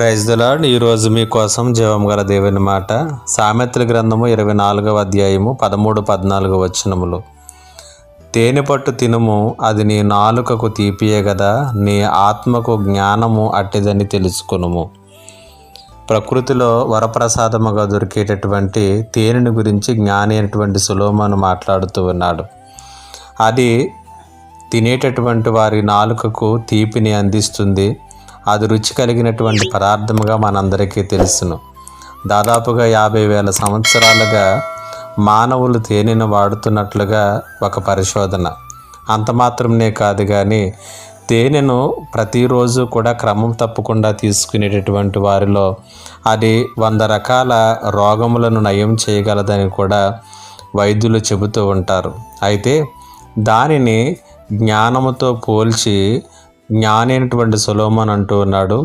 Praise the lord. ఈరోజు మీకోసం జీవం గల దేవుని మాట, సామెతల గ్రంథము 24వ అధ్యాయము 13-14 వచనములు. తేనె పట్టు తినుము, అది నీ నాలుకకు తీపియే గదా, నీ ఆత్మకు జ్ఞానము అట్టిదని తెలుసుకొనుము. ప్రకృతిలో వరప్రసాదముగా దొరికేటటువంటి తేనెని గురించి జ్ఞాని అయినటువంటి సొలొమోను మాట్లాడుతూ ఉన్నాడు. అది తినేటటువంటి వారి నాలుకకు తీపిని అందిస్తుంది. అది రుచి కలిగినటువంటి పదార్థముగా మనందరికీ తెలుసును. దాదాపుగా 50,000 సంవత్సరాలుగా మానవులు తేనెను వాడుతున్నట్లుగా ఒక పరిశోధన. అంత మాత్రమే కాదు కానీ తేనెను ప్రతిరోజు కూడా క్రమం తప్పకుండా తీసుకునేటటువంటి వారిలో అది 100 రకాల రోగములను నయం చేయగలదని కూడా వైద్యులు చెబుతూ ఉంటారు. అయితే దానిని జ్ఞానముతో పోల్చి జ్ఞాని అయినటువంటి సొలొమోను అంటూ ఉన్నాడు,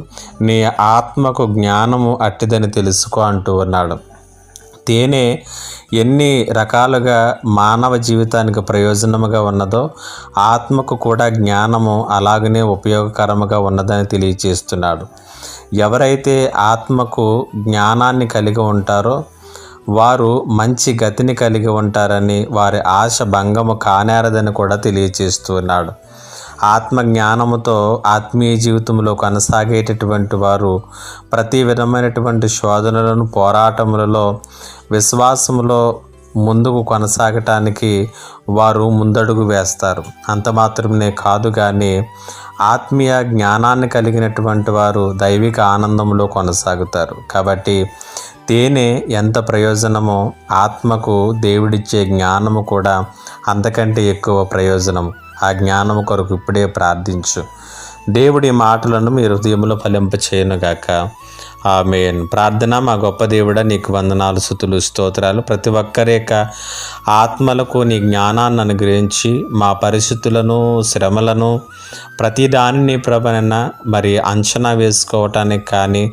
నీ ఆత్మకు జ్ఞానము అట్టిదని తెలుసుకో అంటూ ఉన్నాడు. తేనె ఎన్ని రకాలుగా మానవ జీవితానికి ప్రయోజనముగా ఉన్నదో ఆత్మకు కూడా జ్ఞానము అలాగనే ఉపయోగకరముగా ఉన్నదని తెలియచేస్తున్నాడు. ఎవరైతే ఆత్మకు జ్ఞానాన్ని కలిగి ఉంటారో వారు మంచి గతిని కలిగి ఉంటారని, వారి ఆశ భంగము కానేరదని కూడా తెలియచేస్తున్నాడు. ఆత్మ జ్ఞానముతో ఆత్మీయ జీవితంలో కొనసాగేటటువంటి వారు ప్రతి విధమైనటువంటి శోధనలను, పోరాటములలో, విశ్వాసములో ముందుకు కొనసాగటానికి వారు ముందడుగు వేస్తారు. అంత మాత్రమే కాదు కానీ ఆత్మీయ జ్ఞానాన్ని కలిగినటువంటి వారు దైవిక ఆనందంలో కొనసాగుతారు. కాబట్టి తేనె ఎంత ప్రయోజనమో ఆత్మకు దేవుడిచ్చే జ్ఞానము కూడా అంతకంటే ఎక్కువ ప్రయోజనం. ఆ జ్ఞానము కొరకు ఇప్పుడే ప్రార్థించు. దేవుడి మాటలను మీ హృదయంలో ఫలింపచేయునుగాక. ఆమేన్. ప్రార్థన. మా గొప్ప దేవుడా, నీకు వందనాలు, స్తుతులు, స్తోత్రాలు. ప్రతి ఒక్కరి యొక్క ఆత్మలకు నీ జ్ఞానాన్ని అనుగ్రహించి మా పరిస్థితులను, శ్రమలను, ప్రతి దానిని ప్రభనైనా మరి అంచనా వేసుకోవటానికి కానీ,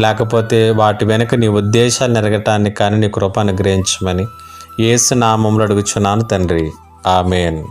లేకపోతే వాటి వెనుక నీ ఉద్దేశాలు నెరగటానికి కానీ నీ కృప అనుగ్రహించమని యేసు నామములో అడుగుచున్నాను తండ్రి. ఆమేన్.